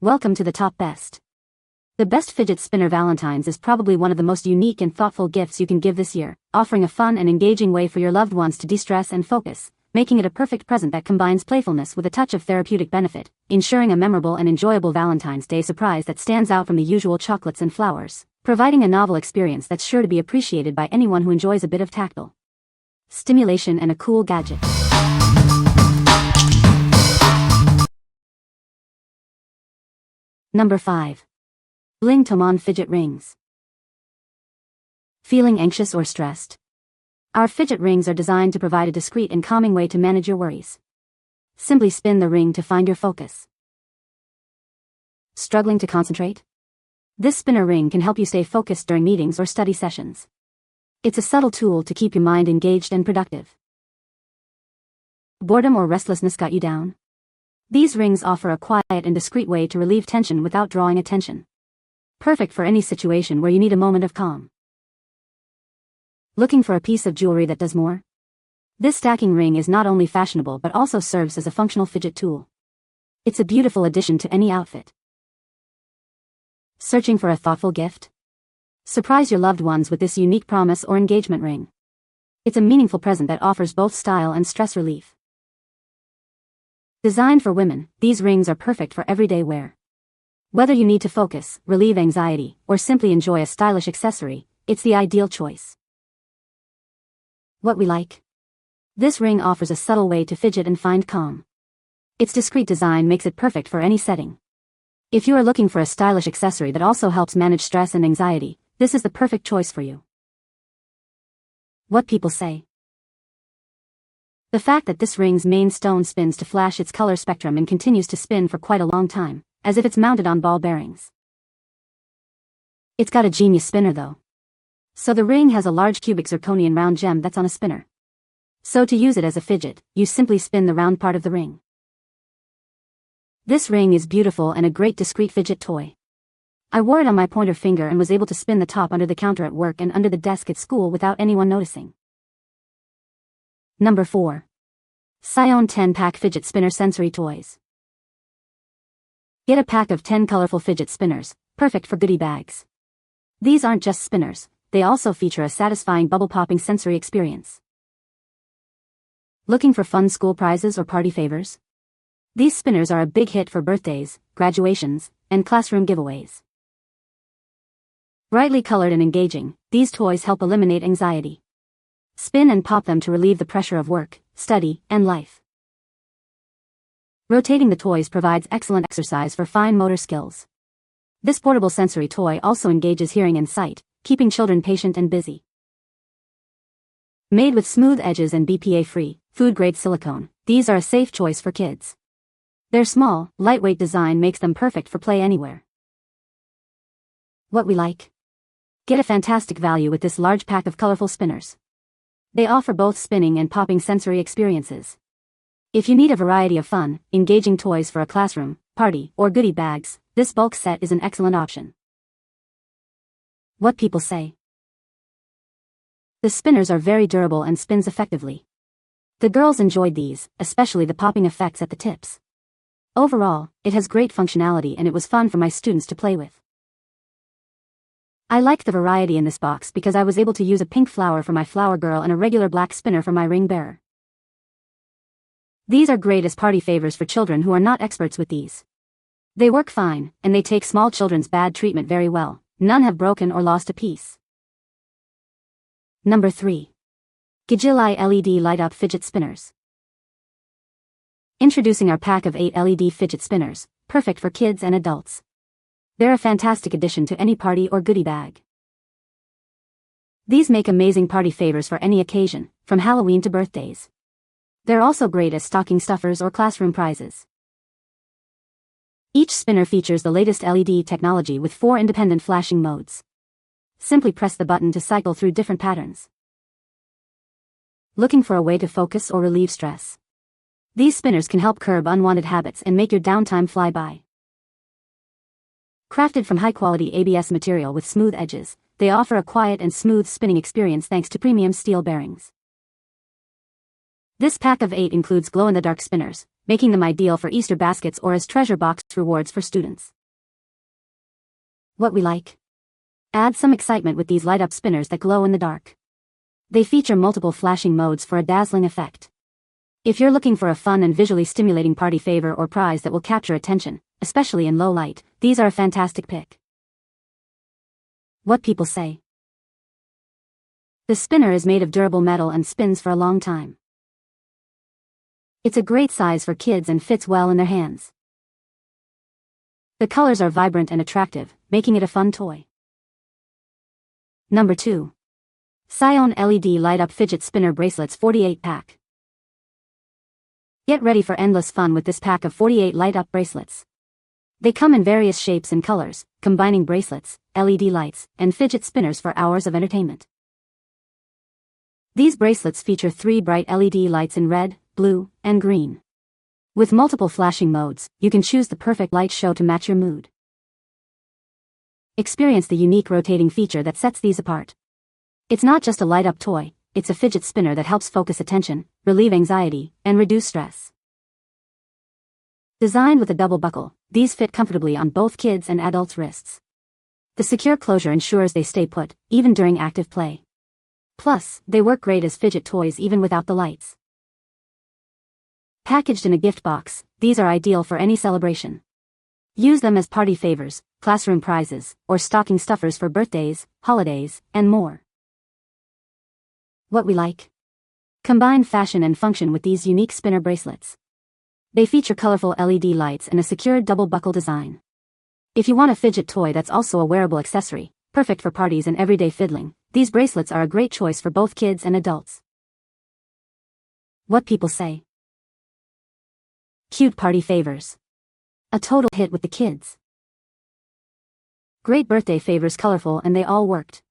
Welcome to the top best. The best Fidget Spinner Valentines is probably one of the most unique and thoughtful gifts you can give this year, offering a fun and engaging way for your loved ones to de-stress and focus, making it a perfect present that combines playfulness with a touch of therapeutic benefit, ensuring a memorable and enjoyable Valentine's Day surprise that stands out from the usual chocolates and flowers, providing a novel experience that's sure to be appreciated by anyone who enjoys a bit of tactile stimulation and a cool gadget. Number 5. Bling Toman Fidget Rings. Feeling anxious or stressed? Our fidget rings are designed to provide a discreet and calming way to manage your worries. Simply spin the ring to find your focus. Struggling to concentrate? This spinner ring can help you stay focused during meetings or study sessions. It's a subtle tool to keep your mind engaged and productive. Boredom or restlessness got you down? These rings offer a quiet and discreet way to relieve tension without drawing attention. Perfect for any situation where you need a moment of calm. Looking for a piece of jewelry that does more? This stacking ring is not only fashionable but also serves as a functional fidget tool. It's a beautiful addition to any outfit. Searching for a thoughtful gift? Surprise your loved ones with this unique promise or engagement ring. It's a meaningful present that offers both style and stress relief. Designed for women, these rings are perfect for everyday wear. Whether you need to focus, relieve anxiety, or simply enjoy a stylish accessory, it's the ideal choice. What we like? This ring offers a subtle way to fidget and find calm. Its discreet design makes it perfect for any setting. If you are looking for a stylish accessory that also helps manage stress and anxiety, this is the perfect choice for you. What people say? The fact that this ring's main stone spins to flash its color spectrum and continues to spin for quite a long time, as if it's mounted on ball bearings. It's got a genius spinner though. So the ring has a large cubic zirconian round gem that's on a spinner. So to use it as a fidget, you simply spin the round part of the ring. This ring is beautiful and a great discreet fidget toy. I wore it on my pointer finger and was able to spin the top under the counter at work and under the desk at school without anyone noticing. Number 4. SCIONE 10-pack Fidget Spinner Sensory Toys. Get a pack of 10 colorful fidget spinners, perfect for goodie bags. These aren't just spinners, they also feature a satisfying bubble-popping sensory experience. Looking for fun school prizes or party favors? These spinners are a big hit for birthdays, graduations, and classroom giveaways. Brightly colored and engaging, these toys help eliminate anxiety. Spin and pop them to relieve the pressure of work, study, and life. Rotating the toys provides excellent exercise for fine motor skills. This portable sensory toy also engages hearing and sight, keeping children patient and busy. Made with smooth edges and BPA-free, food-grade silicone, these are a safe choice for kids. Their small, lightweight design makes them perfect for play anywhere. What we like? Get a fantastic value with this large pack of colorful spinners. They offer both spinning and popping sensory experiences. If you need a variety of fun, engaging toys for a classroom, party, or goodie bags, this bulk set is an excellent option. What people say? The spinners are very durable and spins effectively. The girls enjoyed these, especially the popping effects at the tips. Overall, it has great functionality and it was fun for my students to play with. I liked the variety in this box because I was able to use a pink flower for my flower girl and a regular black spinner for my ring bearer. These are great as party favors for children who are not experts with these. They work fine, and they take small children's bad treatment very well. None have broken or lost a piece. Number 3. Gigilli LED Light-Up Fidget Spinners. Introducing our pack of 8 LED fidget spinners, perfect for kids and adults. They're a fantastic addition to any party or goodie bag. These make amazing party favors for any occasion, from Halloween to birthdays. They're also great as stocking stuffers or classroom prizes. Each spinner features the latest LED technology with 4 independent flashing modes. Simply press the button to cycle through different patterns. Looking for a way to focus or relieve stress? These spinners can help curb unwanted habits and make your downtime fly by. Crafted from high-quality ABS material with smooth edges, they offer a quiet and smooth spinning experience thanks to premium steel bearings. This pack of 8 includes glow-in-the-dark spinners, making them ideal for Easter baskets or as treasure box rewards for students. What we like. Add some excitement with these light-up spinners that glow in the dark. They feature multiple flashing modes for a dazzling effect. If you're looking for a fun and visually stimulating party favor or prize that will capture attention, especially in low light, these are a fantastic pick. What people say. The spinner is made of durable metal and spins for a long time. It's a great size for kids and fits well in their hands. The colors are vibrant and attractive, making it a fun toy. Number 2. SCIONE LED Light-Up Fidget Spinner Bracelets 48 Pack. Get ready for endless fun with this pack of 48 light-up bracelets. They come in various shapes and colors, combining bracelets, LED lights, and fidget spinners for hours of entertainment. These bracelets feature 3 bright LED lights in red, blue, and green. With multiple flashing modes, you can choose the perfect light show to match your mood. Experience the unique rotating feature that sets these apart. It's not just a light-up toy, it's a fidget spinner that helps focus attention, relieve anxiety, and reduce stress. Designed with a double buckle, these fit comfortably on both kids' and adults' wrists. The secure closure ensures they stay put, even during active play. Plus, they work great as fidget toys even without the lights. Packaged in a gift box, these are ideal for any celebration. Use them as party favors, classroom prizes, or stocking stuffers for birthdays, holidays, and more. What we like. Combine fashion and function with these unique spinner bracelets. They feature colorful LED lights and a secure double buckle design. If you want a fidget toy that's also a wearable accessory, perfect for parties and everyday fiddling, these bracelets are a great choice for both kids and adults. What people say. Cute party favors. A total hit with the kids. Great birthday favors, colorful, and they all worked.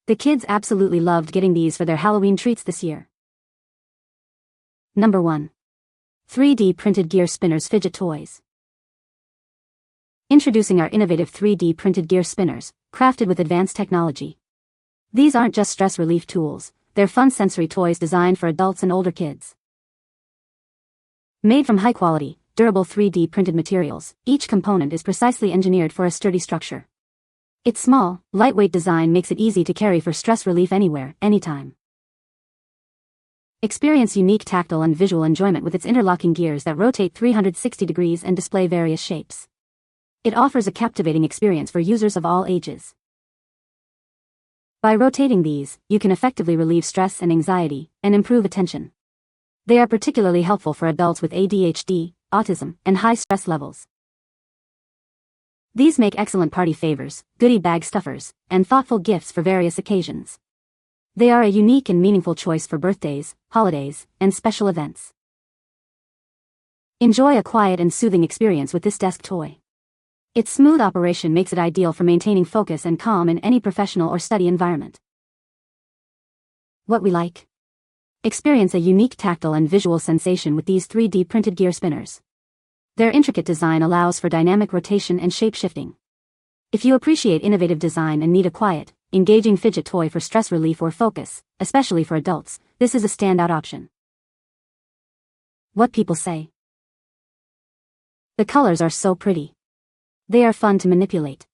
The kids absolutely loved getting these for their Halloween treats this year. Number 1. 3D Printed Gear Spinners Fidget Toys. Introducing our innovative 3D printed gear spinners, crafted with advanced technology. These aren't just stress relief tools, they're fun sensory toys designed for adults and older kids. Made from high-quality, durable 3D printed materials, each component is precisely engineered for a sturdy structure. Its small, lightweight design makes it easy to carry for stress relief anywhere, anytime. Experience unique tactile and visual enjoyment with its interlocking gears that rotate 360 degrees and display various shapes. It offers a captivating experience for users of all ages. By rotating these, you can effectively relieve stress and anxiety, and improve attention. They are particularly helpful for adults with ADHD, autism, and high stress levels. These make excellent party favors, goodie bag stuffers, and thoughtful gifts for various occasions. They are a unique and meaningful choice for birthdays, holidays, and special events. Enjoy a quiet and soothing experience with this desk toy. Its smooth operation makes it ideal for maintaining focus and calm in any professional or study environment. What we like. Experience a unique tactile and visual sensation with these 3D printed gear spinners. Their intricate design allows for dynamic rotation and shape-shifting. If you appreciate innovative design and need a quiet, engaging fidget toy for stress relief or focus, especially for adults, this is a standout option. What people say. The colors are so pretty. They are fun to manipulate.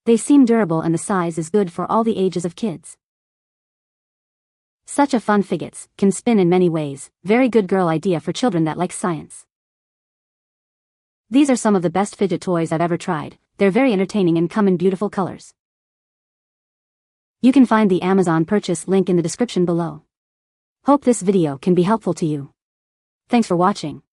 They seem durable and the size is good for all the ages of kids. Such a fun fidgets, can spin in many ways, very good girl idea for children that like science. These are some of the best fidget toys I've ever tried, they're very entertaining and come in beautiful colors. You can find the Amazon purchase link in the description below. Hope this video can be helpful to you. Thanks for watching.